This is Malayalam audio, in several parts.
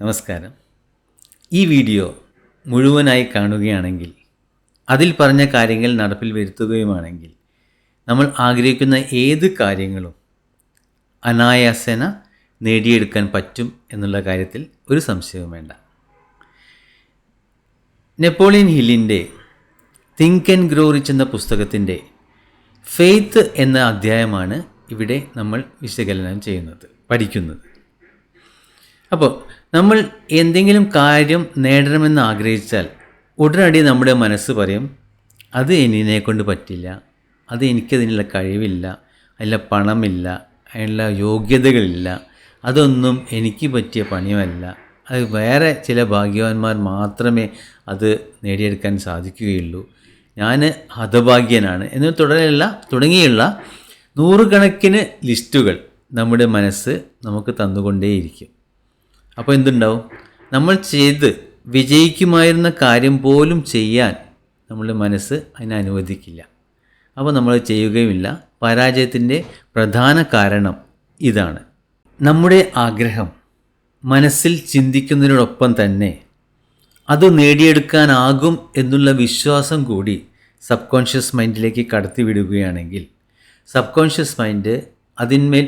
നമസ്കാരം. ഈ വീഡിയോ മുഴുവനായി കാണുകയാണെങ്കിൽ, അതിൽ പറഞ്ഞ കാര്യങ്ങൾ നടപ്പിൽ വരുത്തുകയുമാണെങ്കിൽ, നമ്മൾ ആഗ്രഹിക്കുന്ന ഏത് കാര്യങ്ങളും അനായാസേന നേടിയെടുക്കാൻ പറ്റും എന്നുള്ള കാര്യത്തിൽ ഒരു സംശയവും വേണ്ട. നെപ്പോളിയൻ ഹില്ലിൻ്റെ തിങ്ക് ആൻഡ് ഗ്രോ റിച്ച് എന്ന പുസ്തകത്തിൻ്റെ ഫെയ്ത്ത് എന്ന അധ്യായമാണ് ഇവിടെ നമ്മൾ വിശകലനം ചെയ്യുന്നത്, പഠിക്കുന്നത്. അപ്പോൾ നമ്മൾ എന്തെങ്കിലും കാര്യം നേടണമെന്ന് ആഗ്രഹിച്ചാൽ ഉടനടി നമ്മുടെ മനസ്സ് പറയും, അത് എന്നെക്കൊണ്ട് പറ്റില്ല, അത് എനിക്കതിനുള്ള കഴിവില്ല, അതിനുള്ള പണമില്ല, അതിനുള്ള യോഗ്യതകളില്ല, അതൊന്നും എനിക്ക് പറ്റിയ പണിയുമല്ല, അത് വേറെ ചില ഭാഗ്യവാന്മാർ മാത്രമേ അത് നേടിയെടുക്കാൻ സാധിക്കുകയുള്ളൂ, ഞാൻ ഹതഭാഗ്യനാണ് എന്ന് തുടങ്ങിയുള്ള നൂറുകണക്കിന് ലിസ്റ്റുകൾ നമ്മുടെ മനസ്സ് നമുക്ക് തന്നുകൊണ്ടേയിരിക്കും. അപ്പോൾ എന്തുണ്ടാവും? നമ്മൾ ചെയ്ത് വിജയിക്കുമായിരുന്ന കാര്യം പോലും ചെയ്യാൻ നമ്മളുടെ മനസ്സ് അതിനെ അനുവദിക്കില്ല. അപ്പോൾ നമ്മൾ ചെയ്യുകയുമില്ല. പരാജയത്തിൻ്റെ പ്രധാന കാരണം ഇതാണ്. നമ്മുടെ ആഗ്രഹം മനസ്സിൽ ചിന്തിക്കുന്നതിനോടൊപ്പം തന്നെ അത് നേടിയെടുക്കാനാകും എന്നുള്ള വിശ്വാസം കൂടി സബ് മൈൻഡിലേക്ക് കടത്തിവിടുകയാണെങ്കിൽ സബ് കോൺഷ്യസ് മൈൻഡ് അതിന്മേൽ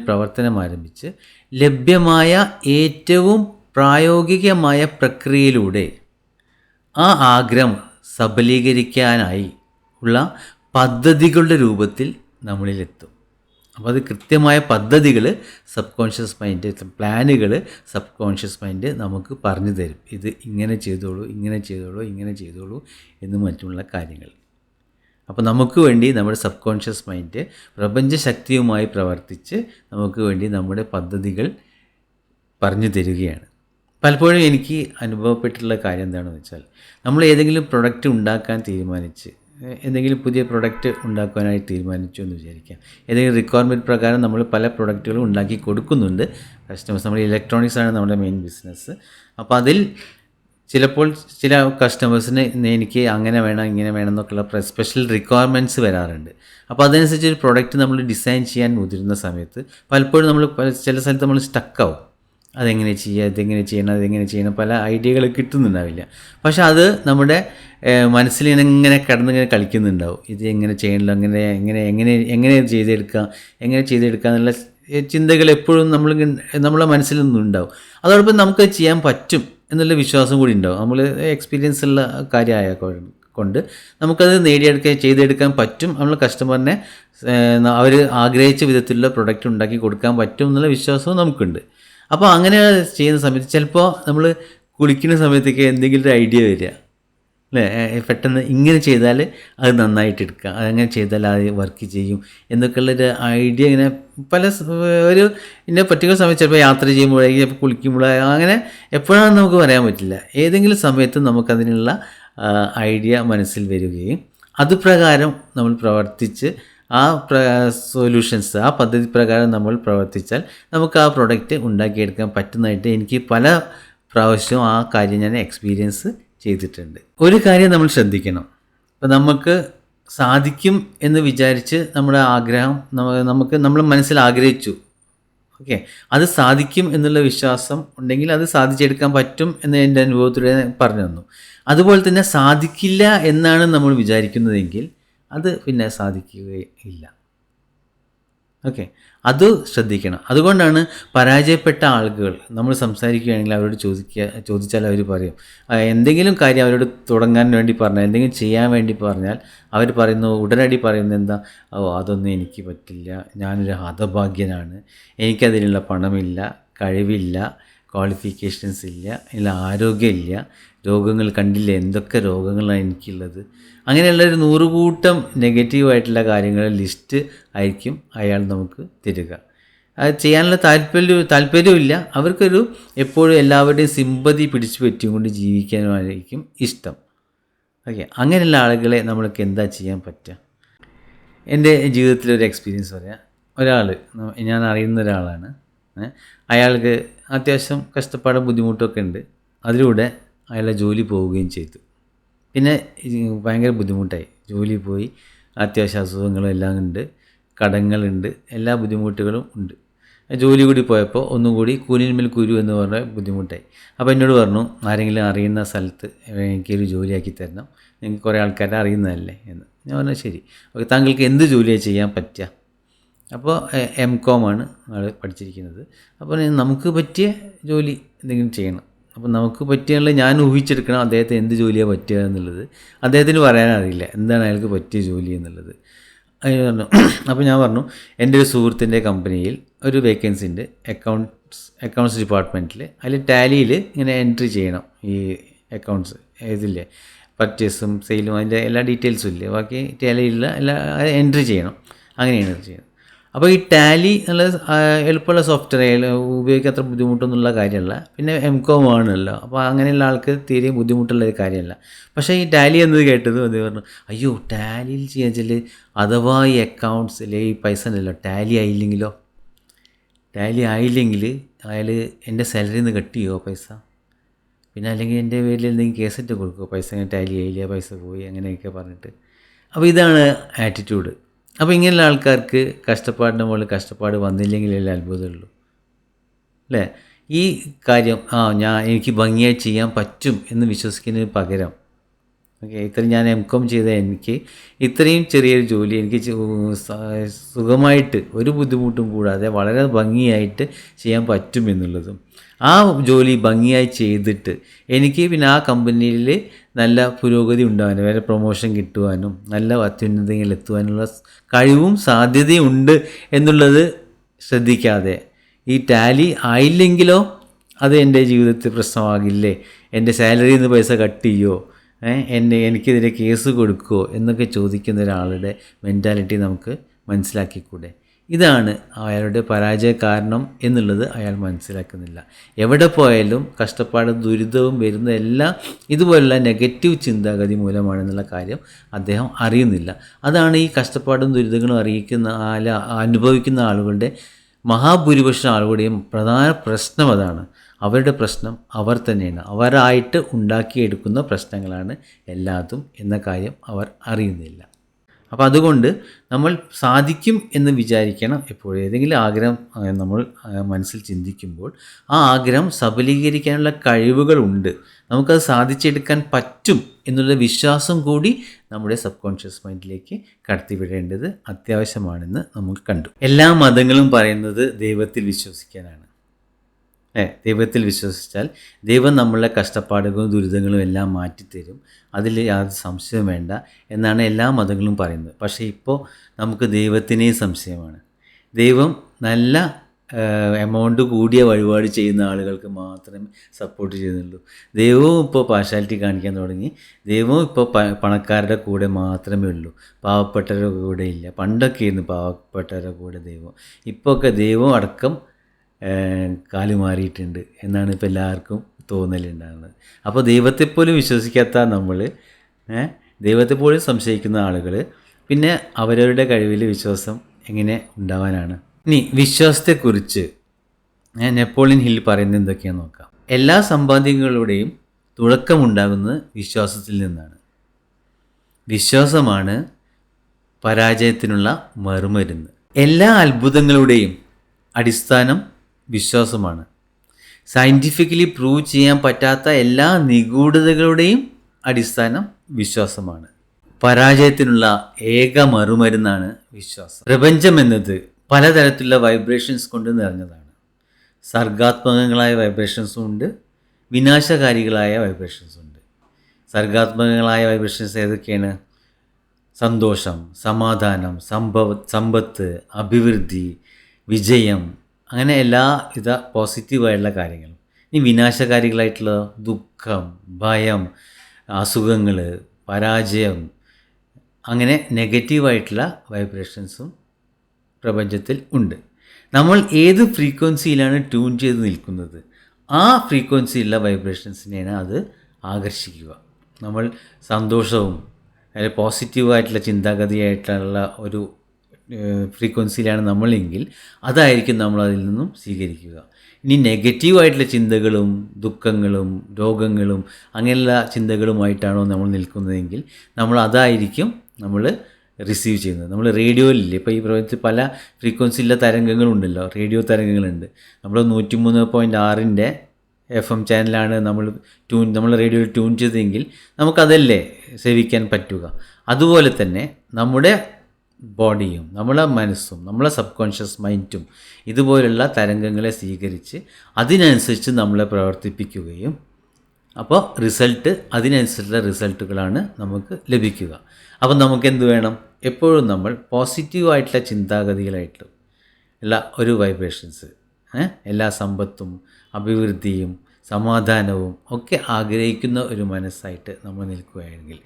പ്രവർത്തനം ആരംഭിച്ച് ലഭ്യമായ ഏറ്റവും പ്രായോഗികമായ പ്രക്രിയയിലൂടെ ആ ആഗ്രഹം സബലീകരിക്കാനായി ഉള്ള പദ്ധതികളുടെ രൂപത്തിൽ നമ്മളിലെത്തും. അപ്പോൾ അത് കൃത്യമായ പദ്ധതികൾ പ്ലാനുകൾ സബ് കോൺഷ്യസ് മൈൻഡ് നമുക്ക് പറഞ്ഞു തരും. ഇത് ഇങ്ങനെ ചെയ്തോളൂ എന്ന് മറ്റുള്ള കാര്യങ്ങൾ. അപ്പോൾ നമുക്ക് വേണ്ടി നമ്മുടെ സബ് കോൺഷ്യസ് മൈൻഡ് പ്രപഞ്ചശക്തിയുമായി പ്രവർത്തിച്ച് നമുക്ക് വേണ്ടി നമ്മുടെ പദ്ധതികൾ പറഞ്ഞു തരികയാണ്. പലപ്പോഴും എനിക്ക് അനുഭവപ്പെട്ടിട്ടുള്ള കാര്യം എന്താണെന്ന് വെച്ചാൽ, നമ്മൾ ഏതെങ്കിലും പ്രൊഡക്റ്റ് ഉണ്ടാക്കാൻ തീരുമാനിച്ച്, എന്തെങ്കിലും പുതിയ പ്രൊഡക്റ്റ് ഉണ്ടാക്കാനായി തീരുമാനിച്ചു എന്ന് വിചാരിക്കാം. ഏതെങ്കിലും റിക്വയർമെൻറ്റ് പ്രകാരം നമ്മൾ പല പ്രൊഡക്റ്റുകളും ഉണ്ടാക്കി കൊടുക്കുന്നുണ്ട് കസ്റ്റമേഴ്സ്. നമ്മൾ ഇലക്ട്രോണിക്സ് ആണ് നമ്മുടെ മെയിൻ ബിസിനസ്. അപ്പോൾ അതിൽ ചിലപ്പോൾ ചില കസ്റ്റമേഴ്സിന് എനിക്ക് അങ്ങനെ വേണം ഇങ്ങനെ വേണം എന്നൊക്കെയുള്ള സ്പെഷ്യൽ റിക്വയർമെൻറ്റ്സ് വരാറുണ്ട്. അപ്പോൾ അതനുസരിച്ച് ഒരു പ്രൊഡക്റ്റ് നമ്മൾ ഡിസൈൻ ചെയ്യാൻ മുതിരുന്ന സമയത്ത് പലപ്പോഴും നമ്മൾ ചില സ്ഥലത്ത് നമ്മൾ സ്റ്റക്കാവും. അതെങ്ങനെ ചെയ്യുക, ഇതെങ്ങനെ ചെയ്യണം, പല ഐഡിയകൾ കിട്ടുന്നുണ്ടാവില്ല. പക്ഷെ അത് നമ്മുടെ മനസ്സിൽ ഇങ്ങനെ കിടന്നിങ്ങനെ കളിക്കുന്നുണ്ടാവും. ഇത് എങ്ങനെ ചെയ്യണമല്ലോ, എങ്ങനെ ചെയ്തെടുക്കുക എന്നുള്ള ചിന്തകൾ എപ്പോഴും നമ്മളെ മനസ്സിൽ നിന്നുണ്ടാവും. അതോടൊപ്പം നമുക്ക് ചെയ്യാൻ പറ്റും എന്നുള്ള വിശ്വാസം കൂടി ഉണ്ടാവും. നമ്മൾ എക്സ്പീരിയൻസ് ഉള്ള കാര്യമായ കൊണ്ട് നമുക്കത് ചെയ്തെടുക്കാൻ പറ്റും. നമ്മൾ കസ്റ്റമറിനെ അവർ ആഗ്രഹിച്ച വിധത്തിലുള്ള പ്രൊഡക്റ്റ് ഉണ്ടാക്കി കൊടുക്കാൻ പറ്റും എന്നുള്ള വിശ്വാസവും നമുക്കുണ്ട്. അപ്പോൾ അങ്ങനെ ചെയ്യുന്ന സമയത്ത് ചിലപ്പോൾ നമ്മൾ കുളിക്കുന്ന സമയത്തൊക്കെ എന്തെങ്കിലും ഒരു ഐഡിയ വരിക, അല്ലേ? പെട്ടെന്ന് ഇങ്ങനെ ചെയ്താൽ അത് നന്നായിട്ട് എടുക്കുക, അതങ്ങനെ ചെയ്താൽ അത് വർക്ക് ചെയ്യും എന്നൊക്കെയുള്ളൊരു ഐഡിയ ഇങ്ങനെ ഒരു ഇന്ന പർട്ടിക്കുലർ സമയത്ത് ചിലപ്പോൾ യാത്ര ചെയ്യുമ്പോഴേക്കും, ചിലപ്പോൾ കുളിക്കുമ്പോഴേ, അങ്ങനെ എപ്പോഴാണെന്ന് നമുക്ക് പറയാൻ പറ്റില്ല. ഏതെങ്കിലും സമയത്ത് നമുക്കതിനുള്ള ഐഡിയ മനസ്സിൽ വരികയും അതുപ്രകാരം നമ്മൾ പ്രവർത്തിച്ച് ആ സൊല്യൂഷൻസ്, ആ പദ്ധതി പ്രകാരം നമ്മൾ പ്രവർത്തിച്ചാൽ നമുക്ക് ആ പ്രൊഡക്റ്റ് ഉണ്ടാക്കിയെടുക്കാൻ പറ്റുന്നതായിട്ട് എനിക്ക് പല പ്രാവശ്യവും ആ കാര്യം ഞാൻ എക്സ്പീരിയൻസ് ചെയ്തിട്ടുണ്ട്. ഒരു കാര്യം നമ്മൾ ശ്രദ്ധിക്കണം. ഇപ്പോൾ നമുക്ക് സാധിക്കും എന്ന് വിചാരിച്ച് നമ്മുടെ ആഗ്രഹം നമ്മൾ മനസ്സിൽ ആഗ്രഹിച്ചു, ഓക്കെ, അത് സാധിക്കും എന്നുള്ള വിശ്വാസം ഉണ്ടെങ്കിൽ അത് സാധിച്ചെടുക്കാൻ പറ്റും എന്ന് എൻ്റെ അനുഭവത്തിലൂടെ പറഞ്ഞു തന്നു. അതുപോലെ തന്നെ സാധിക്കില്ല എന്നാണ് നമ്മൾ വിചാരിക്കുന്നതെങ്കിൽ അത് പിന്നെ സാധിക്കുകയില്ല. ഓക്കെ, അത് ശ്രദ്ധിക്കണം. അതുകൊണ്ടാണ് പരാജയപ്പെട്ട ആളുകൾ നമ്മൾ സംസാരിക്കുകയാണെങ്കിൽ അവരോട് ചോദിച്ചാൽ അവർ പറയും, എന്തെങ്കിലും കാര്യം അവരോട് തുടങ്ങാൻ വേണ്ടി പറഞ്ഞാൽ, എന്തെങ്കിലും ചെയ്യാൻ വേണ്ടി പറഞ്ഞാൽ അവർ ഉടനടി പറയുന്നത് എന്താ? അതൊന്നും എനിക്ക് പറ്റില്ല, ഞാനൊരു ഹതഭാഗ്യനാണ്, എനിക്കതിനുള്ള പണമില്ല, കഴിവില്ല, ക്വാളിഫിക്കേഷൻസ് ഇല്ല, ഇല്ല ആരോഗ്യമില്ല, രോഗങ്ങൾ കണ്ടില്ല, എന്തൊക്കെ രോഗങ്ങളാണ് എനിക്കുള്ളത്. അങ്ങനെയുള്ളൊരു 100 കൂട്ടം നെഗറ്റീവായിട്ടുള്ള കാര്യങ്ങളുടെ ലിസ്റ്റ് ആയിരിക്കും അയാൾ നമുക്ക് തരിക. അത് ചെയ്യാനുള്ള താല്പര്യമില്ല, അവർക്കൊരു എപ്പോഴും എല്ലാവരുടെയും സിമ്പതി പിടിച്ചു പറ്റിക്കൊണ്ട് ജീവിക്കാനായിരിക്കും ഇഷ്ടം. ഓക്കെ, അങ്ങനെയുള്ള ആളുകളെ നമ്മൾക്ക് എന്താ ചെയ്യാൻ പറ്റുക? എൻ്റെ ജീവിതത്തിലൊരു എക്സ്പീരിയൻസ് പറയാം. ഞാൻ അറിയുന്ന ഒരാളാണ്. അയാൾക്ക് അത്യാവശ്യം കഷ്ടപ്പാടും ബുദ്ധിമുട്ടൊക്കെ ഉണ്ട്. അതിലൂടെ അയാളുടെ ജോലി പോവുകയും ചെയ്തു. പിന്നെ ഭയങ്കര ബുദ്ധിമുട്ടായി. ജോലി പോയി, അത്യാവശ്യം അസുഖങ്ങളും എല്ലാം ഉണ്ട്, കടങ്ങളുണ്ട്, എല്ലാ ബുദ്ധിമുട്ടുകളും ഉണ്ട്. ജോലി കൂടി പോയപ്പോൾ ഒന്നും കൂടി കൂനിന്മേൽ കുരു എന്ന് പറഞ്ഞ ബുദ്ധിമുട്ടായി. അപ്പോൾ എന്നോട് പറഞ്ഞു, ആരെങ്കിലും അറിയുന്ന സ്ഥലത്ത് എനിക്കൊരു ജോലിയാക്കി തരണം, നിങ്ങൾക്ക് കുറേ ആൾക്കാരെ അറിയുന്നതല്ലേ എന്ന്. ഞാൻ പറഞ്ഞു ശരി, ഓക്കെ, താങ്കൾക്ക് എന്ത് ജോലിയാണ് ചെയ്യാൻ പറ്റുക? അപ്പോൾ MCOM ആണ് ആൾ പഠിച്ചിരിക്കുന്നത്. അപ്പോൾ നമുക്ക് പറ്റിയ ജോലി എന്തെങ്കിലും ചെയ്യണം. അപ്പോൾ നമുക്ക് പറ്റിയുള്ള ഞാൻ ഊഹിച്ചെടുക്കണം അദ്ദേഹത്തിന് എന്ത് ജോലിയാണ് പറ്റുക എന്നുള്ളത്. അദ്ദേഹത്തിന് പറയാനറിയില്ല എന്താണ് അയാൾക്ക് പറ്റിയ ജോലി എന്നുള്ളത്. അതിന് പറഞ്ഞു. അപ്പോൾ ഞാൻ പറഞ്ഞു, എൻ്റെ ഒരു സുഹൃത്തിൻ്റെ കമ്പനിയിൽ ഒരു വേക്കൻസി ഉണ്ട് അക്കൗണ്ട്സ് ഡിപ്പാർട്ട്മെൻറ്റിൽ. അതിൽ ടാലിയിൽ ഇങ്ങനെ എൻട്രി ചെയ്യണം, ഈ അക്കൗണ്ട്സ് ഇതില്ലേ, പർച്ചേസും സെയിലും അതിൻ്റെ എല്ലാ ഡീറ്റെയിൽസും ഇല്ലേ, ബാക്കി ടാലിയിലുള്ള എല്ലാ എൻട്രി ചെയ്യണം. അങ്ങനെയാണ് ചെയ്യുന്നത്. അപ്പോൾ ഈ ടാലി നല്ല എളുപ്പമുള്ള സോഫ്റ്റ്വെയർ, ഉപയോഗിക്കാൻ അത്ര ബുദ്ധിമുട്ടൊന്നുള്ള കാര്യമല്ല. പിന്നെ MCOM ആണല്ലോ, അപ്പോൾ അങ്ങനെയുള്ള ആൾക്ക് തീരെ ബുദ്ധിമുട്ടുള്ള ഒരു കാര്യമല്ല. പക്ഷേ ഈ ടാലി എന്നത് കേട്ടത് അത് പറഞ്ഞു, അയ്യോ ടാലിയിൽ ചെയ്യാച്ചാൽ അഥവാ ഈ അക്കൗണ്ട്സിൽ ഈ പൈസ ഉണ്ടല്ലോ ടാലി ആയില്ലെങ്കിൽ അയാൾ എൻ്റെ സാലറിയിൽ നിന്ന് കട്ട് ചെയ്യുമോ പൈസ, പിന്നെ അല്ലെങ്കിൽ എൻ്റെ പേരിൽ എന്തെങ്കിലും കേസറ്റ് കൊടുക്കുമോ, പൈസ ഇങ്ങനെ ടാലി ആയില്ല, പൈസ പോയി, അങ്ങനെയൊക്കെ പറഞ്ഞിട്ട്. അപ്പോൾ ഇതാണ് ആറ്റിറ്റ്യൂഡ്. അപ്പോൾ ഇങ്ങനെയുള്ള ആൾക്കാർക്ക് കഷ്ടപ്പാടിൻ്റെ മുകളിൽ കഷ്ടപ്പാട് വന്നില്ലെങ്കിലല്ലേ അത്ഭുതമുള്ളൂ, അല്ലേ? ഈ കാര്യം എനിക്ക് ഭംഗിയായി ചെയ്യാൻ പറ്റും എന്ന് വിശ്വസിക്കുന്നതിന് പകരം, ഓക്കെ, ഇത്രയും ഞാൻ MCOM ചെയ്ത എനിക്ക് ഇത്രയും ചെറിയൊരു ജോലി എനിക്ക് സുഖമായിട്ട് ഒരു ബുദ്ധിമുട്ടും കൂടാതെ വളരെ ഭംഗിയായിട്ട് ചെയ്യാൻ പറ്റും എന്നുള്ളതും, ആ ജോലി ഭംഗിയായി ചെയ്തിട്ട് എനിക്ക് പിന്നെ ആ കമ്പനിയിൽ നല്ല പുരോഗതി ഉണ്ടാകാനും വേറെ പ്രൊമോഷൻ കിട്ടുവാനും നല്ല അത്യുന്നതങ്ങളിൽ എത്തുവാനുള്ള കഴിവും സാധ്യതയും ഉണ്ട് എന്നുള്ളത് ശ്രദ്ധിക്കാതെ ഈ ടാലി ആയില്ലെങ്കിലോ അത് എൻ്റെ ജീവിതത്തിൽ പ്രശ്നമാകില്ലേ, എൻ്റെ സാലറിയിൽ നിന്ന് പൈസ കട്ട് ചെയ്യുമോ, എനിക്കെതിരെ കേസ് കൊടുക്കുമോ എന്നൊക്കെ ചോദിക്കുന്ന ഒരാളുടെ മെൻറ്റാലിറ്റി നമുക്ക് മനസ്സിലാക്കിക്കൂടെ? ഇതാണ് അയാളുടെ പരാജയ കാരണം എന്നുള്ളത് അയാൾ മനസ്സിലാക്കുന്നില്ല. എവിടെ പോയാലും കഷ്ടപ്പാടും ദുരിതവും വരുന്നതെല്ലാം ഇതുപോലുള്ള നെഗറ്റീവ് ചിന്താഗതി മൂലമാണെന്നുള്ള കാര്യം അദ്ദേഹം അറിയുന്നില്ല. അതാണ് ഈ കഷ്ടപ്പാടും ദുരിതങ്ങളും അനുഭവിക്കുന്ന ആളുകളുടെ മഹാഭൂരിപക്ഷം ആളുകളുടെയും പ്രധാന പ്രശ്നം അതാണ്. അവരുടെ പ്രശ്നം അവർ തന്നെയാണ്, അവരായിട്ട് ഉണ്ടാക്കിയെടുക്കുന്ന പ്രശ്നങ്ങളാണ് എല്ലാതും എന്ന കാര്യം അവർ അറിയുന്നില്ല. അപ്പോൾ അതുകൊണ്ട് നമ്മൾ സാധിക്കും എന്ന് വിചാരിക്കണം എപ്പോഴും. ഏതെങ്കിലും ആഗ്രഹം നമ്മൾ മനസ്സിൽ ചിന്തിക്കുമ്പോൾ ആ ആഗ്രഹം സബലീകരിക്കാനുള്ള കഴിവുകളുണ്ട്, നമുക്കത് സാധിച്ചെടുക്കാൻ പറ്റും എന്നുള്ള വിശ്വാസം കൂടി നമ്മുടെ സബ് കോൺഷ്യസ് മൈൻഡിലേക്ക് കടത്തിവിടേണ്ടത് അത്യാവശ്യമാണെന്ന് നമ്മൾ കണ്ടു. എല്ലാ മതങ്ങളും പറയുന്നത് ദൈവത്തിൽ വിശ്വസിക്കാനാണ്. ദൈവത്തിൽ വിശ്വസിച്ചാൽ ദൈവം നമ്മളെ കഷ്ടപ്പാടുകളും ദുരിതങ്ങളും എല്ലാം മാറ്റിത്തരും, അതിൽ യാതൊരു സംശയവും വേണ്ട എന്നാണ് എല്ലാ മതങ്ങളും പറയുന്നത്. പക്ഷേ ഇപ്പോൾ നമുക്ക് ദൈവത്തിനെയും സംശയമാണ്. ദൈവം നല്ല എമൗണ്ട് കൂടിയ വഴിപാട് ചെയ്യുന്ന ആളുകൾക്ക് മാത്രമേ സപ്പോർട്ട് ചെയ്യുന്നുള്ളൂ. ദൈവവും ഇപ്പോൾ പാർഷ്യാലിറ്റി കാണിക്കാൻ തുടങ്ങി. ദൈവവും ഇപ്പോൾ പണക്കാരുടെ കൂടെ മാത്രമേ ഉള്ളൂ, പാവപ്പെട്ടവരുടെ കൂടെ ഇല്ല. പണ്ടൊക്കെ ആയിരുന്നു പാവപ്പെട്ടവരുടെ കൂടെ ദൈവം, ഇപ്പോൾ ഒക്കെ ദൈവം അടക്കം കാല് മാറിയിട്ടുണ്ട് എന്നാണ് ഇപ്പോൾ എല്ലാവർക്കും തോന്നലുണ്ടാകുന്നത്. അപ്പോൾ ദൈവത്തെപ്പോലും വിശ്വസിക്കാത്ത നമ്മൾ, ദൈവത്തെപ്പോലും സംശയിക്കുന്ന ആളുകൾ, പിന്നെ അവരവരുടെ കഴിവിൽ വിശ്വാസം എങ്ങനെ ഉണ്ടാവാനാണ്? ഇനി വിശ്വാസത്തെക്കുറിച്ച് നെപ്പോളിയൻ ഹിൽ പറയുന്നത് എന്തൊക്കെയാണെന്ന് നോക്കാം. എല്ലാ സമ്പാദ്യങ്ങളുടെയും തുടക്കമുണ്ടാകുന്നത് വിശ്വാസത്തിൽ നിന്നാണ്. വിശ്വാസമാണ് പരാജയത്തിനുള്ള മറുമരുന്ന്. എല്ലാ അത്ഭുതങ്ങളുടെയും അടിസ്ഥാനം വിശ്വാസമാണ്. സയൻറ്റിഫിക്കലി പ്രൂവ് ചെയ്യാൻ പറ്റാത്ത എല്ലാ നിഗൂഢതകളുടെയും അടിസ്ഥാനം വിശ്വാസമാണ്. പരാജയത്തിനുള്ള ഏക മറുമരുന്നാണ് വിശ്വാസം. പ്രപഞ്ചം എന്നത് പലതരത്തിലുള്ള വൈബ്രേഷൻസ് കൊണ്ട് നിറഞ്ഞതാണ്. സർഗാത്മകങ്ങളായ വൈബ്രേഷൻസും ഉണ്ട്, വിനാശകാരികളായ വൈബ്രേഷൻസും ഉണ്ട്. സർഗാത്മകങ്ങളായ വൈബ്രേഷൻസ് ഏതൊക്കെയാണ്? സന്തോഷം, സമാധാനം, സമ്പത്ത്, അഭിവൃദ്ധി, വിജയം, അങ്ങനെ എല്ലാവിധ പോസിറ്റീവായിട്ടുള്ള കാര്യങ്ങളും. ഇനി വിനാശകാരികളായിട്ടുള്ള ദുഃഖം, ഭയം, അസുഖങ്ങൾ, പരാജയം, അങ്ങനെ നെഗറ്റീവായിട്ടുള്ള വൈബ്രേഷൻസും പ്രപഞ്ചത്തിൽ ഉണ്ട്. നമ്മൾ ഏത് ഫ്രീക്വൻസിയിലാണ് ട്യൂൺ ചെയ്ത് നിൽക്കുന്നത്, ആ ഫ്രീക്വൻസിയിലുള്ള വൈബ്രേഷൻസിനെയാണ് അത് ആകർഷിക്കുക. നമ്മൾ സന്തോഷവും അല്ലെങ്കിൽ പോസിറ്റീവായിട്ടുള്ള ചിന്താഗതിയായിട്ടുള്ള ഒരു ഫ്രീക്വൻസിയിലാണ് നമ്മളെങ്കിൽ അതായിരിക്കും നമ്മൾ അതിൽ നിന്നും സ്വീകരിക്കുക. ഇനി നെഗറ്റീവായിട്ടുള്ള ചിന്തകളും ദുഃഖങ്ങളും രോഗങ്ങളും അങ്ങനെയുള്ള ചിന്തകളുമായിട്ടാണോ നമ്മൾ നിൽക്കുന്നതെങ്കിൽ നമ്മൾ അതായിരിക്കും നമ്മൾ റിസീവ് ചെയ്യുന്നത്. നമ്മൾ റേഡിയോയിലില്ലേ, ഇപ്പോൾ ഈ പ്രപഞ്ചത്തിൽ പല ഫ്രീക്വൻസിയിലുള്ള തരംഗങ്ങളുണ്ടല്ലോ, റേഡിയോ തരംഗങ്ങളുണ്ട്. നമ്മൾ 103.6 FM ചാനലാണ് നമ്മൾ റേഡിയോയിൽ ട്യൂൺ ചെയ്തതെങ്കിൽ നമുക്കതല്ലേ സേവിക്കാൻ പറ്റുക. അതുപോലെ തന്നെ നമ്മുടെ ബോഡിയും നമ്മളെ മനസ്സും നമ്മളെ സബ് കോൺഷ്യസ് മൈൻഡും ഇതുപോലുള്ള തരംഗങ്ങളെ സ്വീകരിച്ച് അതിനനുസരിച്ച് നമ്മളെ പ്രവർത്തിപ്പിക്കുകയും അപ്പോൾ അതിനനുസരിച്ചുള്ള റിസൾട്ടുകളാണ് നമുക്ക് ലഭിക്കുക. അപ്പം നമുക്ക് എന്ത് വേണം? എപ്പോഴും നമ്മൾ പോസിറ്റീവായിട്ടുള്ള ചിന്താഗതികളായിട്ട് ഉള്ള ഒരു വൈബ്രേഷൻസ്, എല്ലാ സമ്പത്തും അഭിവൃദ്ധിയും സമാധാനവും ഒക്കെ ആഗ്രഹിക്കുന്ന ഒരു മനസ്സായിട്ട് നമ്മൾ നിൽക്കുകയാണെങ്കിൽ,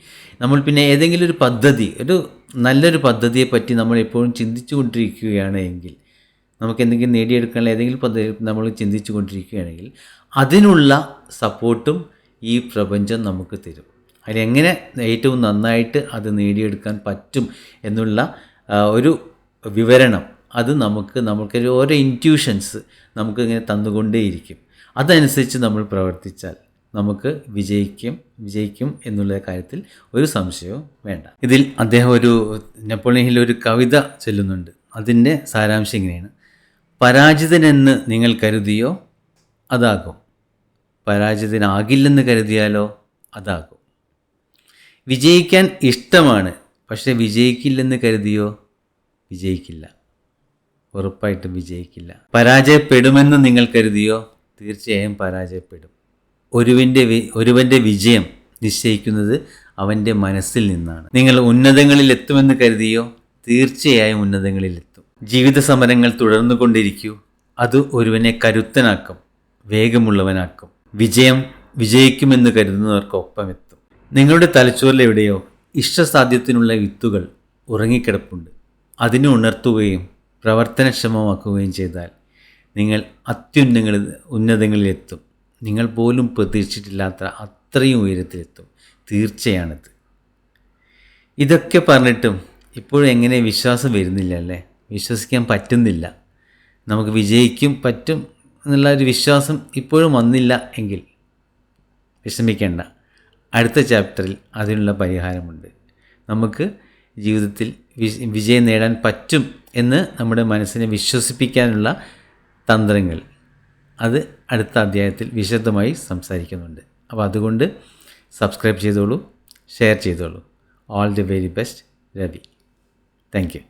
നമ്മൾ പിന്നെ ഏതെങ്കിലും ഒരു നല്ലൊരു പദ്ധതിയെപ്പറ്റി നമ്മൾ എപ്പോഴും ചിന്തിച്ചു കൊണ്ടിരിക്കുകയാണ് എങ്കിൽ, നമുക്ക് എന്തെങ്കിലും നേടിയെടുക്കാനുള്ള ഏതെങ്കിലും പദ്ധതി നമ്മൾ ചിന്തിച്ചു കൊണ്ടിരിക്കുകയാണെങ്കിൽ അതിനുള്ള സപ്പോർട്ടും ഈ പ്രപഞ്ചം നമുക്ക് തരും. അതിലെങ്ങനെ ഏറ്റവും നന്നായിട്ട് അത് നേടിയെടുക്കാൻ പറ്റും എന്നുള്ള ഒരു വിവരണം അത് നമുക്കൊരു ഓരോ ഇൻറ്റ്യൂഷൻസ് നമുക്ക് ഇങ്ങനെ തന്നുകൊണ്ടേയിരിക്കും. അതനുസരിച്ച് നമ്മൾ പ്രവർത്തിച്ചാൽ നമുക്ക് വിജയിക്കും എന്നുള്ള കാര്യത്തിൽ ഒരു സംശയവും വേണ്ട. ഇതിൽ അദ്ദേഹം നെപ്പോളിയൻ ഹിൽ ഒരു കവിത ചൊല്ലുന്നുണ്ട്. അതിൻ്റെ സാരാംശം ഇങ്ങനെയാണ്: പരാജിതനെന്ന് നിങ്ങൾ കരുതിയോ അതാകും, പരാജിതനാകില്ലെന്ന് കരുതിയാലോ അതാകും. വിജയിക്കാൻ ഇഷ്ടമാണ്, പക്ഷെ വിജയിക്കില്ലെന്ന് കരുതിയോ വിജയിക്കില്ല, ഉറപ്പായിട്ടും വിജയിക്കില്ല. പരാജയപ്പെടുമെന്ന് നിങ്ങൾ കരുതിയോ തീർച്ചയായും പരാജയപ്പെടും. ഒരുവൻ്റെ വിജയം നിശ്ചയിക്കുന്നത് അവൻ്റെ മനസ്സിൽ നിന്നാണ്. നിങ്ങൾ ഉന്നതങ്ങളിൽ എത്തുമെന്ന് കരുതിയോ തീർച്ചയായും ഉന്നതങ്ങളിലെത്തും. ജീവിത സമരങ്ങൾ തുടർന്നുകൊണ്ടിരിക്കൂ, അത് ഒരുവനെ കരുത്തനാക്കും, വേഗമുള്ളവനാക്കും. വിജയിക്കുമെന്ന് കരുതുന്നവർക്കൊപ്പമെത്തും. നിങ്ങളുടെ തലച്ചോറിലെവിടെയോ ഇഷ്ടസാധ്യത്തിനുള്ള വിത്തുകൾ ഉറങ്ങിക്കിടപ്പുണ്ട്. അതിനെ ഉണർത്തുകയും പ്രവർത്തനക്ഷമമാക്കുകയും ചെയ്താൽ നിങ്ങൾ ഉന്നതങ്ങളിലെത്തും. നിങ്ങൾ പോലും പ്രതീക്ഷിച്ചിട്ടില്ലാത്ത അത്രയും ഉയരത്തിലെത്തും. തീർച്ചയാണിത്. ഇതൊക്കെ പറഞ്ഞിട്ടും ഇപ്പോഴും എങ്ങനെ വിശ്വാസം വരുന്നില്ല അല്ലേ? വിശ്വസിക്കാൻ പറ്റുന്നില്ല. നമുക്ക് പറ്റും എന്നുള്ള ഒരു വിശ്വാസം ഇപ്പോഴും വന്നില്ല എങ്കിൽ വിഷമിക്കേണ്ട. അടുത്ത ചാപ്റ്ററിൽ അതിനുള്ള പരിഹാരമുണ്ട്. നമുക്ക് ജീവിതത്തിൽ വിജയം നേടാൻ പറ്റും എന്ന് നമ്മുടെ മനസ്സിനെ വിശ്വസിപ്പിക്കാനുള്ള തന്ത്രങ്ങൾ അത് അടുത്ത അധ്യായത്തിൽ വിശദമായി സംസാരിക്കുന്നുണ്ട്. അപ്പോൾ അതുകൊണ്ട് സബ്സ്ക്രൈബ് ചെയ്തോളൂ, ഷെയർ ചെയ്തോളൂ. All the very best, Ravi. Thank you.